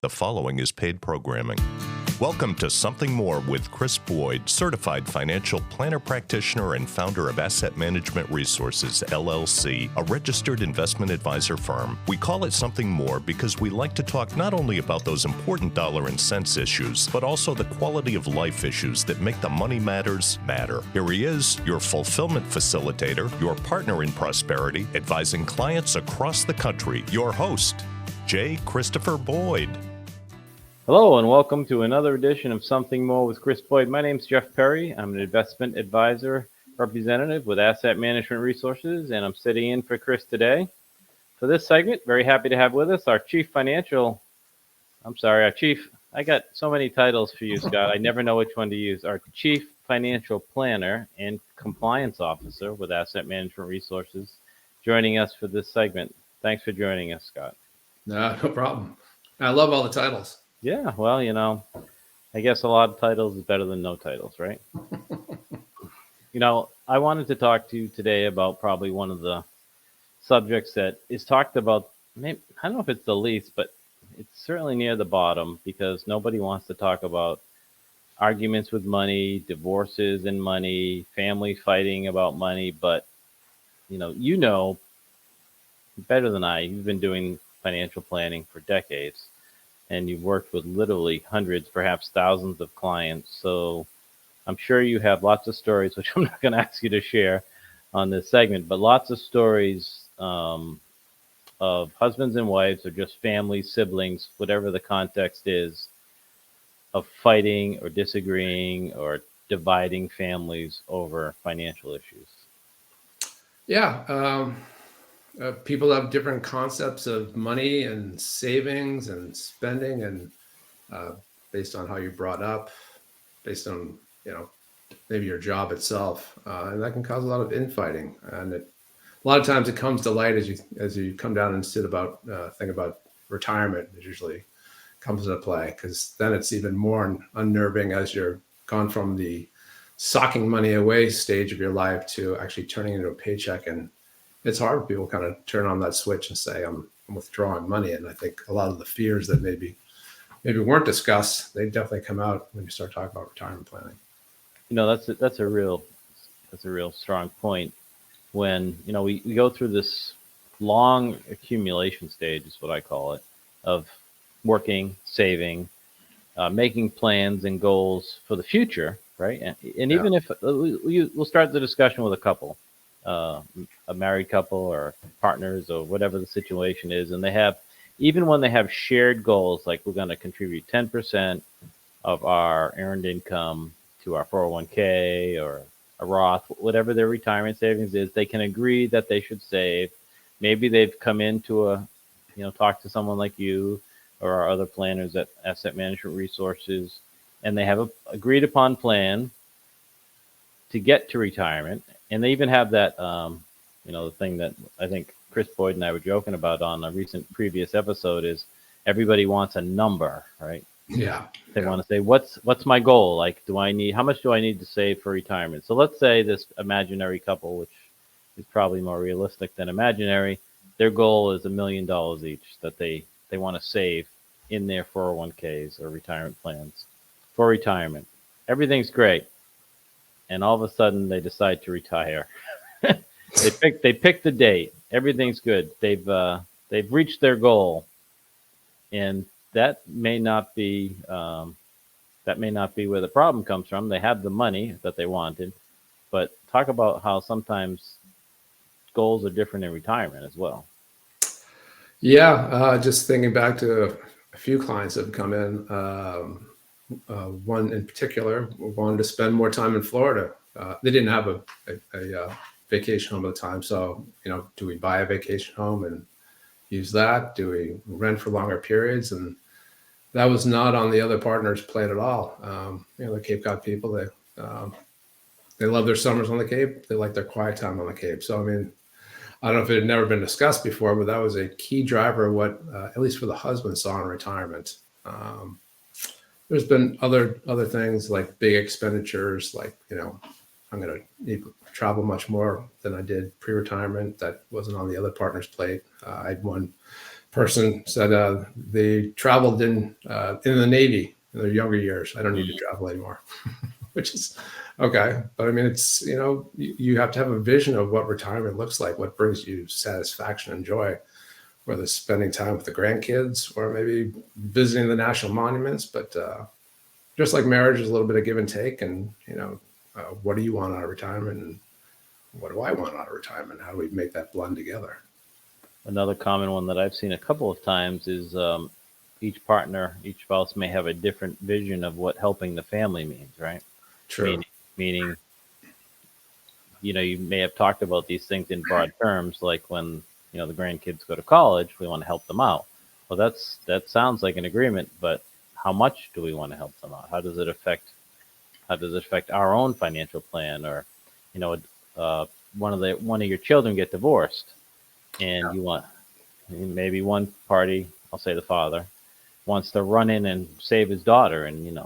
The following is paid programming. Welcome to Something More with Chris Boyd, certified financial planner practitioner and founder of Asset Management Resources, LLC, a registered investment advisor firm. We call it Something More because we like to talk not only about those important dollar and cents issues, but also the quality of life issues that make the money matters matter. Here he is, your fulfillment facilitator, your partner in prosperity, advising clients across the country, your host, J. Christopher Boyd. Hello and welcome to another edition of Something More with Chris Boyd. My name is Jeff Perry. I'm an investment advisor representative with Asset Management Resources, and I'm sitting in for Chris today. For this segment, very happy to have with us our I got so many titles for you, Scott. I never know which one to use. Our Chief Financial Planner and Compliance Officer with Asset Management Resources, joining us for this segment. Thanks for joining us, Scott. No problem. I love all the titles. Yeah, well, I guess a lot of titles is better than no titles, right? I wanted to talk to you today about probably one of the subjects that is talked about, maybe, I don't know if it's the least, but it's certainly near the bottom because nobody wants to talk about arguments with money, divorces and money, family fighting about money. But, you know better than I, you've been doing financial planning for decades. And you've worked with literally hundreds, perhaps thousands of clients. So I'm sure you have lots of stories, which I'm not going to ask you to share on this segment, but lots of stories of husbands and wives or just families, siblings, whatever the context is, of fighting or disagreeing or dividing families over financial issues. Yeah. People have different concepts of money and savings and spending, and based on how you're brought up, based on maybe your job itself, and that can cause a lot of infighting. And a lot of times it comes to light as you come down and think about retirement. It usually comes into play because then it's even more unnerving as you're gone from the socking money away stage of your life to actually turning into a paycheck. And it's hard for people to kind of turn on that switch and say, I'm withdrawing money. And I think a lot of the fears that maybe weren't discussed, they definitely come out when you start talking about retirement planning. That's a real strong point. When, we go through this long accumulation stage, is what I call it, of working, saving, making plans and goals for the future, right? And even if we'll start the discussion with a couple, a married couple or partners or whatever the situation is, and even when they have shared goals, like we're going to contribute 10% of our earned income to our 401k or a Roth, whatever their retirement savings is, they can agree that they should save. Maybe they've come into talk to someone like you or our other planners at Asset Management Resources, and they have a agreed upon plan to get to retirement. And they even have that, the thing that I think Chris Boyd and I were joking about on a previous episode is everybody wants a number, right? Yeah. They want to say, what's my goal? Like, how much do I need to save for retirement? So let's say this imaginary couple, which is probably more realistic than imaginary, their goal is $1 million each that they want to save in their 401ks or retirement plans for retirement. Everything's great. And all of a sudden they decide to retire. They pick the date. Everything's good. They've reached their goal, and that may not be where the problem comes from. They have the money that they wanted, but talk about how sometimes goals are different in retirement as well. Yeah, just thinking back to a few clients that have come in. One in particular wanted to spend more time in Florida. They didn't have a vacation home at the time. So, do we buy a vacation home and use that? Do we rent for longer periods? And that was not on the other partner's plate at all. The Cape Cod people, they love their summers on the Cape. They like their quiet time on the Cape. So, I don't know if it had never been discussed before, but that was a key driver of what, at least for the husband, saw in retirement. There's been other things like big expenditures, like, I'm going to need to travel much more than I did pre-retirement. That wasn't on the other partner's plate. I had one person said they traveled in the Navy in their younger years. I don't need to travel anymore, which is okay. But I mean, it's, you have to have a vision of what retirement looks like, what brings you satisfaction and joy, whether it's spending time with the grandkids or maybe visiting the national monuments. But just like marriage is a little bit of give and take, and what do you want out of retirement, and what do I want out of retirement? How do we make that blend together? Another common one that I've seen a couple of times is each partner, each spouse may have a different vision of what helping the family means, right? True. Meaning, you may have talked about these things in broad terms, like when, the grandkids go to college, we want to help them out. Well, that sounds like an agreement, but how much do we want to help them out? How does it affect our own financial plan? Or, one of your children get divorced, and you want, maybe one party, I'll say the father, wants to run in and save his daughter and,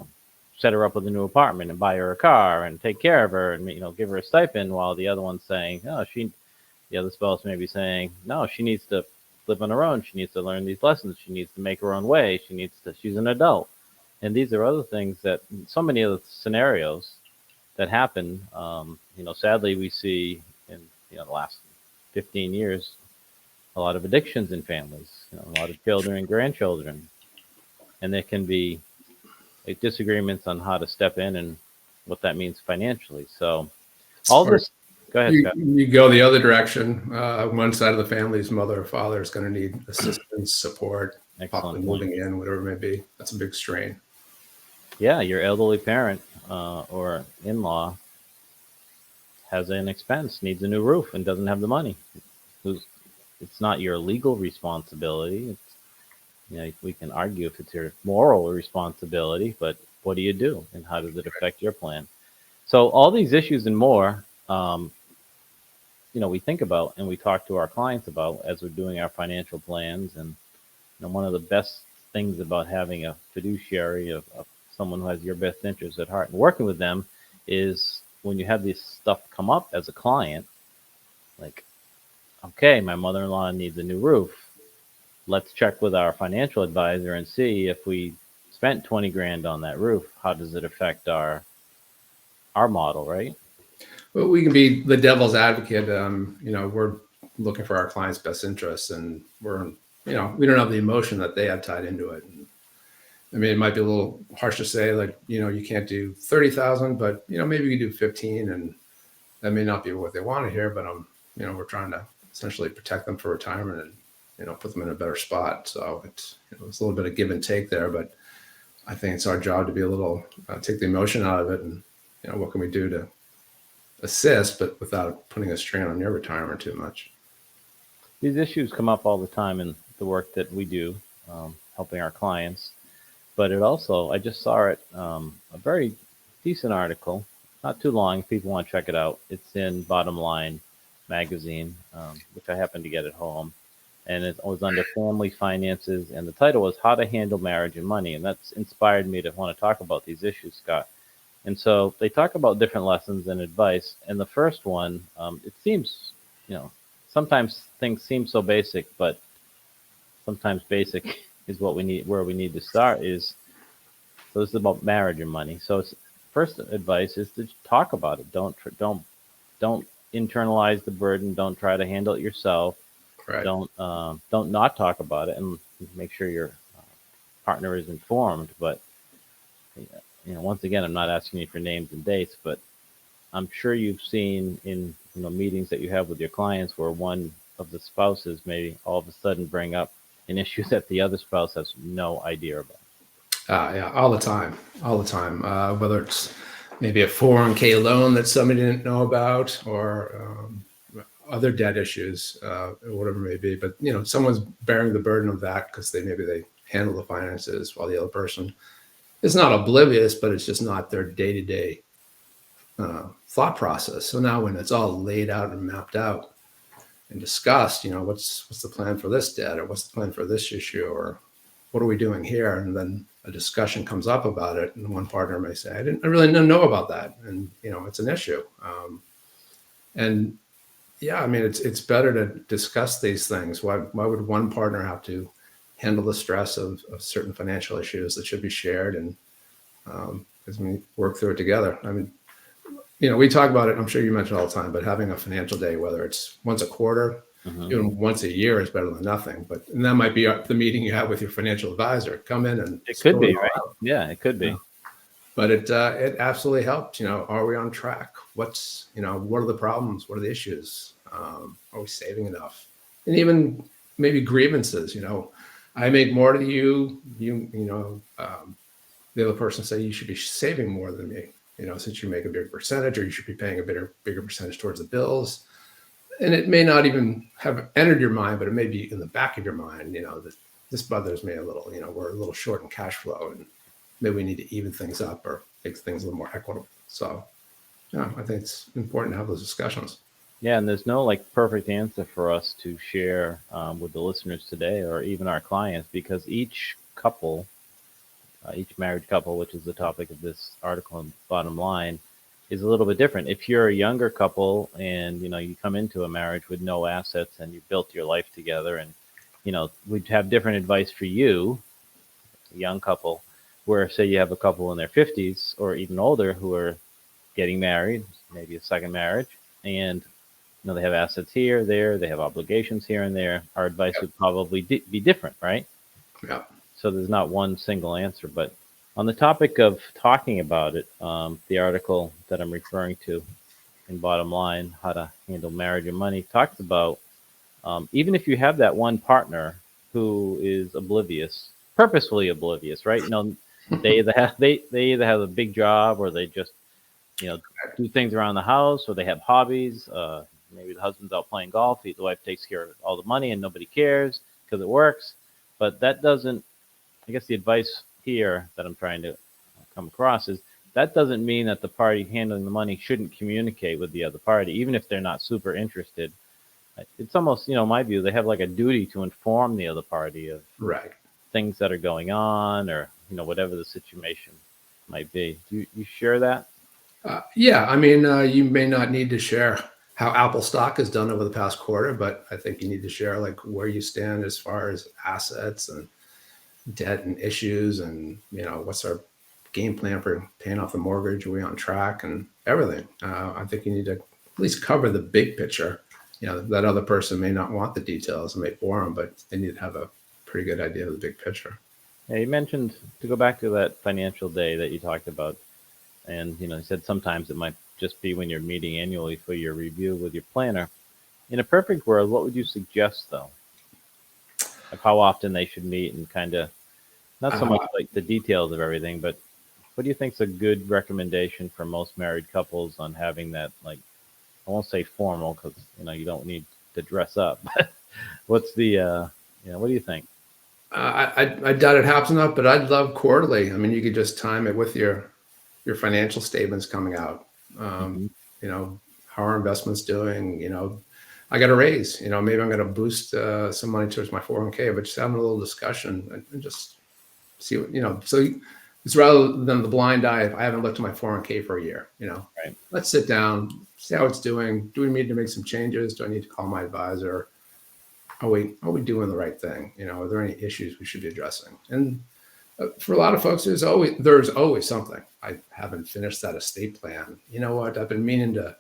set her up with a new apartment and buy her a car and take care of her and, give her a stipend, while the other one's saying, the other spouse may be saying, no, she needs to live on her own. She needs to learn these lessons. She needs to make her own way. She's an adult. And these are other things that, so many other scenarios that happen. Sadly, we see in, the last 15 years, a lot of addictions in families, a lot of children and grandchildren. And there can be disagreements on how to step in and what that means financially. So all this, go ahead, Scott. You go the other direction. One side of the family's mother or father is going to need assistance, support, possibly moving in, whatever it may be. That's a big strain. Yeah, your elderly parent or in-law has an expense, needs a new roof, and doesn't have the money. It's not your legal responsibility. It's, we can argue if it's your moral responsibility, but what do you do, and how does it affect your plan? So all these issues and more, we think about and we talk to our clients about as we're doing our financial plans. And one of the best things about having a fiduciary of someone who has your best interests at heart and working with them is when you have this stuff come up as a client, like, okay, my mother-in-law needs a new roof. Let's check with our financial advisor and see if we spent 20 grand on that roof, how does it affect our model, right? Well, we can be the devil's advocate. We're looking for our clients' best interests, and we don't have the emotion that they have tied into it. And, I mean, it might be a little harsh to say, like, you can't do 30,000, but maybe you do 15, and that may not be what they want to hear. But we're trying to essentially protect them for retirement and put them in a better spot. So it's it's a little bit of give and take there, but I think it's our job to be a little take the emotion out of it, and what can we do to assist, but without putting a strain on your retirement too much. These issues come up all the time in the work that we do, helping our clients. But it also, I just saw it, a very decent article, not too long. If people want to check it out, it's in Bottom Line magazine, which I happen to get at home. And it was under family finances, and the title was How to Handle Marriage and Money. And that's inspired me to want to talk about these issues, Scott. And so they talk about different lessons and advice. And the first one, it seems, sometimes things seem so basic, but sometimes basic is what we need, where we need to start is, so this is about marriage and money. So it's, first advice is to talk about it. Don't internalize the burden. Don't try to handle it yourself. Right. Don't not talk about it, and make sure your partner is informed. But once again, I'm not asking you for names and dates, but I'm sure you've seen in meetings that you have with your clients where one of the spouses may all of a sudden bring up an issue that the other spouse has no idea about. Yeah, all the time. Whether it's maybe a 401k loan that somebody didn't know about, or other debt issues, or whatever it may be. But someone's bearing the burden of that because they handle the finances, while the other person is not oblivious, but it's just not their day-to-day thought process. So now when it's all laid out and mapped out and discussed, what's the plan for this debt, or what's the plan for this issue, or what are we doing here? And then a discussion comes up about it, and one partner may say, I really didn't know about that. And, it's an issue. And yeah, I mean, it's better to discuss these things. Why would one partner have to handle the stress of certain financial issues that should be shared, and as we work through it together. I mean, we talk about it, I'm sure you mention it all the time, but having a financial day, whether it's once a quarter, even once a year, is better than nothing. And that might be the meeting you have with your financial advisor. Come in and It could be, all right? out. Yeah, it could be. But it absolutely helps. Are we on track? What are the problems? What are the issues? Are we saving enough? And even maybe grievances. I make more than you. The other person say you should be saving more than me. Since you make a bigger percentage, or you should be paying a bigger percentage towards the bills. And it may not even have entered your mind, but it may be in the back of your mind. That this bothers me a little. We're a little short in cash flow, and maybe we need to even things up or make things a little more equitable. So, yeah, I think it's important to have those discussions. Yeah, and there's no perfect answer for us to share with the listeners today, or even our clients, because each couple, each married couple, which is the topic of this article in Bottom Line, is a little bit different. If you're a younger couple and you come into a marriage with no assets and you built your life together, and we'd have different advice for you, a young couple, where say you have a couple in their 50s or even older who are getting married, maybe a second marriage, and they have assets here, there, they have obligations here and there. Our advice would probably be different, right? Yeah. So there's not one single answer. But on the topic of talking about it, the article that I'm referring to in Bottom Line, How to Handle Marriage and Money, talks about even if you have that one partner who is oblivious, purposefully oblivious, right? They either have a big job, or they just do things around the house, or they have hobbies. Maybe the husband's out playing golf, the wife takes care of all the money, and nobody cares because it works. But that doesn't, I guess the advice here that I'm trying to come across is that doesn't mean that the party handling the money shouldn't communicate with the other party, even if they're not super interested. It's almost, my view, they have a duty to inform the other party of things that are going on, or, whatever the situation might be. Do you share that? Yeah. I mean, you may not need to share how Apple stock has done over the past quarter, but I think you need to share where you stand as far as assets and debt and issues, and what's our game plan for paying off the mortgage? Are we on track and everything? I think you need to at least cover the big picture. That other person may not want the details and may bore them, but they need to have a pretty good idea of the big picture. Yeah, you mentioned, to go back to that financial day that you talked about, and you said sometimes it might just be when you're meeting annually for your review with your planner. In a perfect world, what would you suggest, though, of how often they should meet, and kind of not so much the details of everything, but what do you think is a good recommendation for most married couples on having that, I won't say formal, because you don't need to dress up, but what's the what do you think? I doubt it happens enough, but I'd love quarterly. I mean, you could just time it with your financial statements coming out. How are investments doing? I got a raise. Maybe I'm going to boost some money towards my 401k, but just having a little discussion and just see what. So it's rather than the blind eye. If I haven't looked at my 401k for a year, Right. Let's sit down, see how it's doing. Do we need to make some changes? Do I need to call my advisor? Are we doing the right thing? Are there any issues we should be addressing? And for a lot of folks, there's always something. I haven't finished that estate plan. You know what? I've been meaning to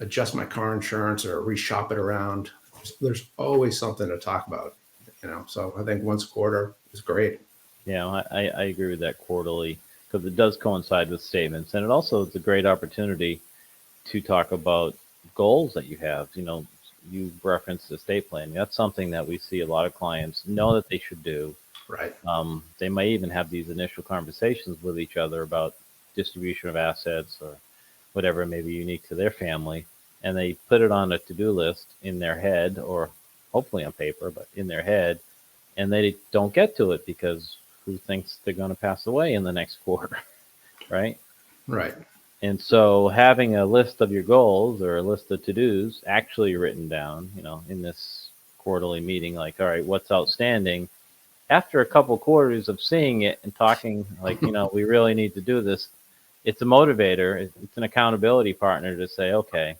adjust my car insurance or reshop it around. There's always something to talk about. So I think once a quarter is great. Yeah, I agree with that, quarterly, because it does coincide with statements, and it also is a great opportunity to talk about goals that you have. You referenced the estate plan. That's something that we see a lot of clients know that they should do. Right. They may even have these initial conversations with each other about distribution of assets or whatever may be unique to their family, and they put it on a to-do list in their head, or hopefully on paper, but in their head, and they don't get to it because who thinks they're going to pass away in the next quarter, right? Right. And so having a list of your goals, or a list of to-dos actually written down, in this quarterly meeting, all right, what's outstanding? After a couple quarters of seeing it and talking, we really need to do this, it's a motivator. It's an accountability partner to say, okay,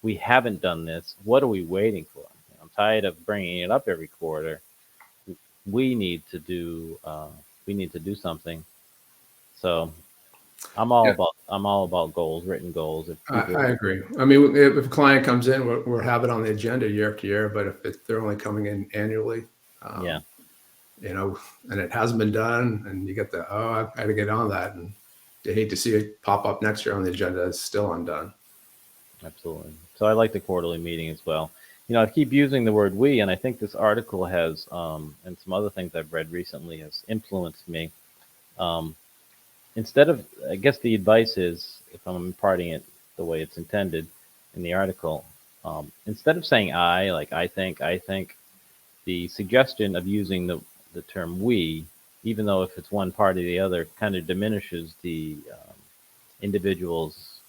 we haven't done this. What are we waiting for? I'm tired of bringing it up every quarter. we need to do something. So I'm all about goals, written goals. If I people, agree. I mean, if a client comes in, we'll have it on the agenda year after year, but if they're only coming in annually, yeah, you know, and it hasn't been done, and you get the, oh, I got to get on that, and you hate to see it pop up next year on the agenda, it's still undone. absolutely. So I like the quarterly meeting as well. I keep using the word we, and I think this article has, and some other things I've read recently has influenced me. Um, Instead of, I guess the advice is, if I'm imparting it the way it's intended in the article, instead of saying I, like I think, the suggestion of using the term we, even though if it's one party or the other, kind of diminishes the individuals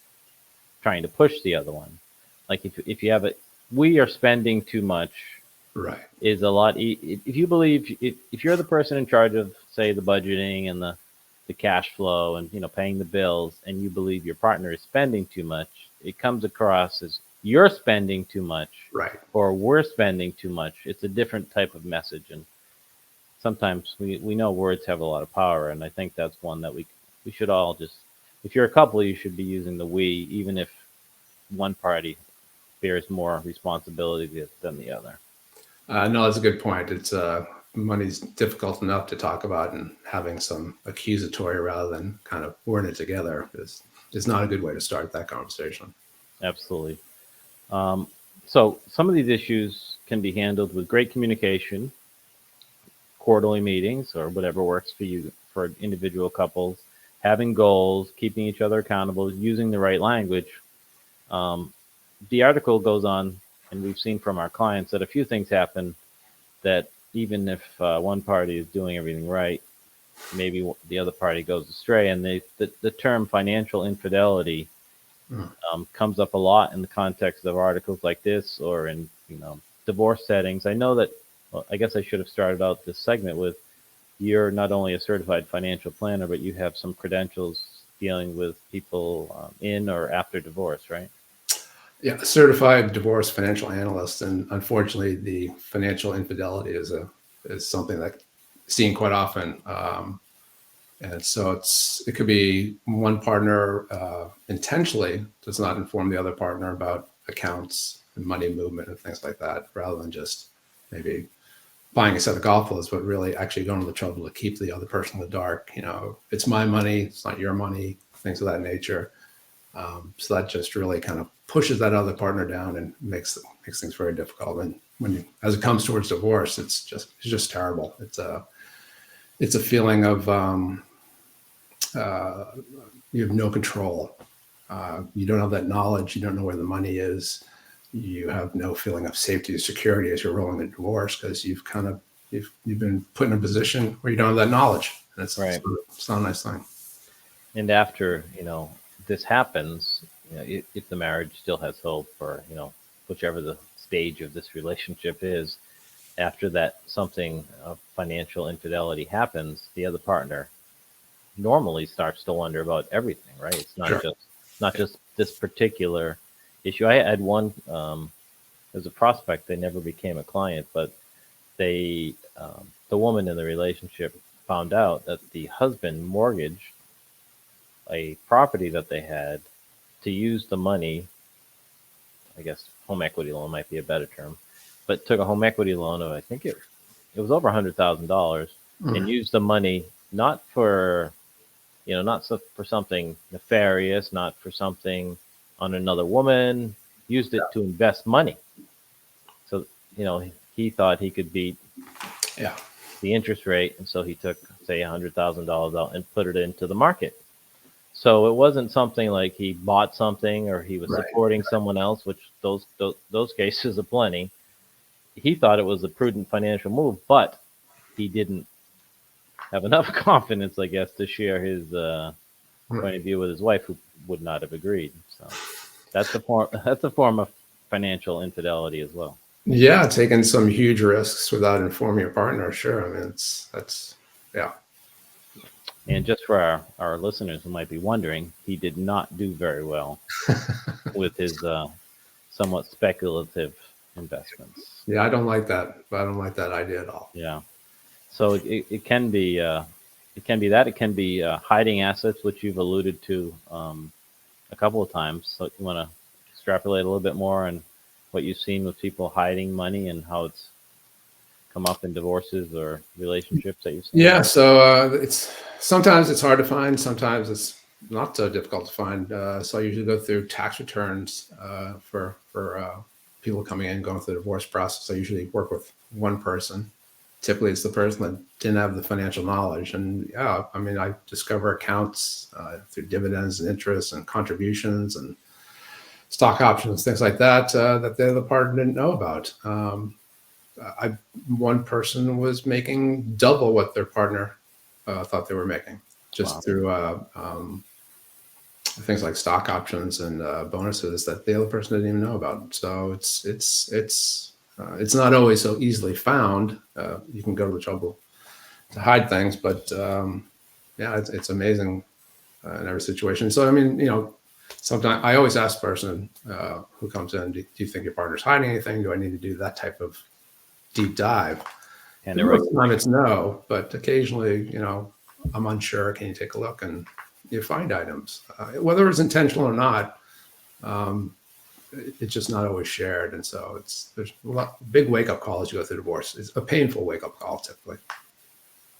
trying to push the other one. Like if you have it, we are spending too much Right. is a lot. If you believe, if you're the person in charge of, say, the budgeting and the cash flow and paying the bills, and you believe your partner is spending too much, it comes across as you're spending too much Right. or we're spending too much. It's a different type of message, and sometimes we know words have a lot of power, and I think that's one that we should all just. If you're a couple, you should be using the we, even if one party bears more responsibility than the other. No, that's a good point. It's money's difficult enough to talk about, and having some accusatory rather than kind of wording it together is not a good way to start that conversation. Absolutely. So some of these issues can be handled with great communication, quarterly meetings, or whatever works for you for individual couples, having goals, keeping each other accountable, using the right language. Um, the article goes on, and we've seen from our clients that a few things happen that even if one party is doing everything right, maybe the other party goes astray. And the term financial infidelity comes up a lot in the context of articles like this or in divorce settings. I know that. Well, I guess I should have started out this segment with you're not only a certified financial planner, but you have some credentials dealing with people in or after divorce, right? Yeah, certified divorce financial analyst, and unfortunately, the financial infidelity is something that seen quite often. And so it could be one partner intentionally does not inform the other partner about accounts and money movement and things like that, rather than just maybe buying a set of golf clubs, but really actually going to the trouble to keep the other person in the dark. It's my money, it's not your money, things of that nature. So that just really kind of pushes that other partner down and makes things very difficult. And as it comes towards divorce, it's just terrible. It's a feeling of you have no control. You don't have that knowledge. You don't know where the money is. You have no feeling of safety or security as you're rolling the divorce, because you've been put in a position where you don't have that knowledge. And Right. It's not a nice thing. And after this happens, if the marriage still has hope, or whichever the stage of this relationship is, after that something of financial infidelity happens, the other partner normally starts to wonder about everything, right? It's not Sure. just this particular issue. I had one as a prospect. They never became a client, but they the woman in the relationship found out that the husband mortgaged a property that they had to use the money. I guess home equity loan might be a better term, but took a home equity loan of, I think it was over $100,000, and used the money not for for something nefarious, not for something on another woman. Used it to invest money. So he thought he could beat Yeah. the interest rate, and so he took, say, $100,000 out and put it into the market. So it wasn't something like he bought something or he was supporting someone else, which those cases are plenty. He thought it was a prudent financial move, but he didn't have enough confidence, I guess, to share his point of view with his wife, who would not have agreed. So that's a form of financial infidelity as well. Yeah, taking some huge risks without informing your partner. Sure. I mean, yeah. And just for our listeners who might be wondering, he did not do very well with his somewhat speculative investments. Yeah, I don't like that. I don't like that idea at all. Yeah. So it can be it can be that. It can be hiding assets, which you've alluded to a couple of times. So you want to extrapolate a little bit more on what you've seen with people hiding money and how it's come up in divorces or relationships that you've seen? Yeah, so sometimes it's hard to find, sometimes it's not so difficult to find. So I usually go through tax returns for people coming in going through the divorce process. I usually work with one person. Typically, it's the person that didn't have the financial knowledge, and yeah, I mean, I discover accounts through dividends and interest and contributions and stock options, things like that, that the other partner didn't know about. One person was making double what their partner thought they were making, just Wow. through things like stock options and bonuses that the other person didn't even know about. So it's not always so easily found. You can go to the trouble to hide things, but yeah, it's amazing in every situation. So I mean, sometimes I always ask the person who comes in, do you think your partner's hiding anything? Do I need to do that type of deep dive? And Most of the time it's no, but occasionally, I'm unsure. Can you take a look? And you find items, whether it's intentional or not. It's just not always shared, and so there's a big wake up call as you go through divorce. It's a painful wake up call typically.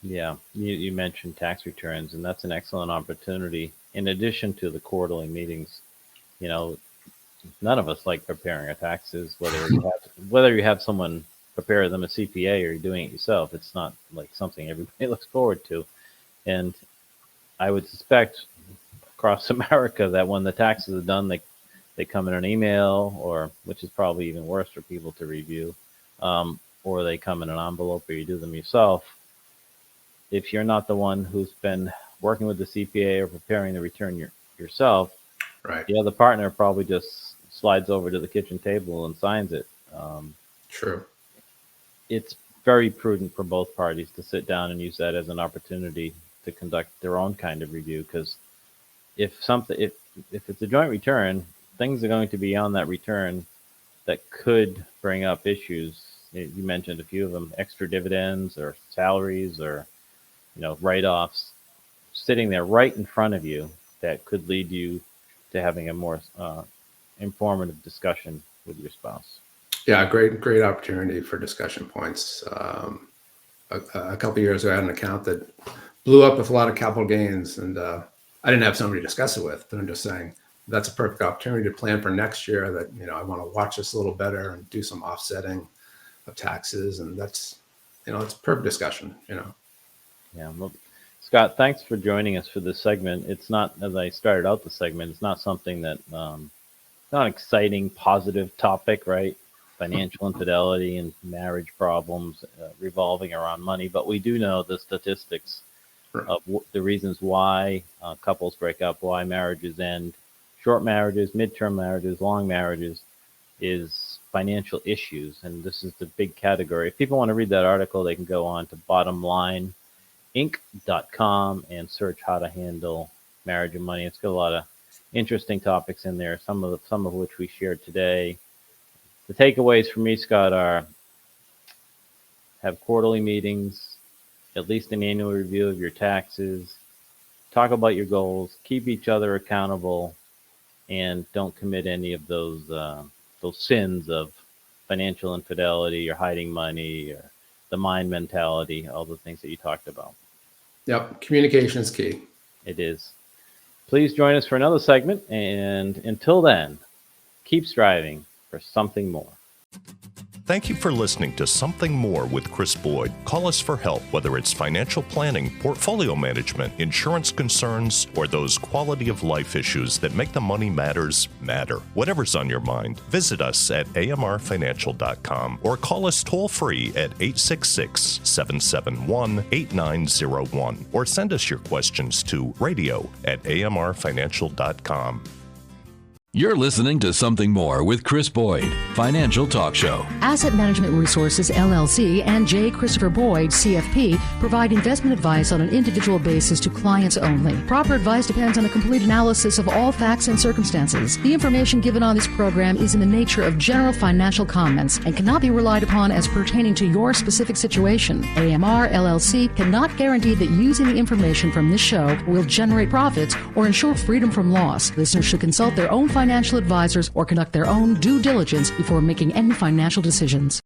Yeah, you mentioned tax returns, and that's an excellent opportunity. In addition to the quarterly meetings, none of us like preparing our taxes. Whether you have someone prepare them a CPA or you're doing it yourself, it's not like something everybody looks forward to. And I would suspect across America that when the taxes are done, they come in an email, or which is probably even worse for people to review, or they come in an envelope, or you do them yourself. If you're not the one who's been working with the CPA or preparing the return yourself, Right. the other partner probably just slides over to the kitchen table and signs it. True. It's very prudent for both parties to sit down and use that as an opportunity to conduct their own kind of review, because if it's a joint return, things are going to be on that return that could bring up issues. You mentioned a few of them: extra dividends or salaries or write-offs sitting there right in front of you that could lead you to having a more informative discussion with your spouse. Yeah, great opportunity for discussion points. A couple of years ago, I had an account that blew up with a lot of capital gains, and I didn't have somebody to discuss it with, but I'm just saying that's a perfect opportunity to plan for next year. That I want to watch this a little better and do some offsetting of taxes, and that's it's a perfect discussion. Yeah. Well, Scott, thanks for joining us for this segment. It's not, as I started out the segment, it's not something that not an exciting, positive topic, right? Financial infidelity and marriage problems revolving around money, but we do know the statistics of the reasons why couples break up, why marriages end, short marriages, midterm marriages, long marriages, is financial issues. And this is the big category. If people want to read that article, they can go on to bottomlineinc.com and search how to handle marriage and money. It's got a lot of interesting topics in there, some of which we shared today. The takeaways for me, Scott, are have quarterly meetings, at least an annual review of your taxes, talk about your goals, keep each other accountable, and don't commit any of those sins of financial infidelity or hiding money or the mind mentality, all the things that you talked about. Yep, communication is key. It is. Please join us for another segment, and until then, keep striving for something more. Thank you for listening to Something More with Chris Boyd. Call us for help, whether it's financial planning, portfolio management, insurance concerns, or those quality of life issues that make the money matters matter. Whatever's on your mind, visit us at amrfinancial.com or call us toll free at 866-771-8901 or send us your questions to radio@amrfinancial.com. You're listening to Something More with Chris Boyd, Financial Talk Show. Asset Management Resources, LLC, and J. Christopher Boyd, CFP, provide investment advice on an individual basis to clients only. Proper advice depends on a complete analysis of all facts and circumstances. The information given on this program is in the nature of general financial comments and cannot be relied upon as pertaining to your specific situation. AMR, LLC cannot guarantee that using the information from this show will generate profits or ensure freedom from loss. Listeners should consult their own financial advisors or conduct their own due diligence before making any financial decisions.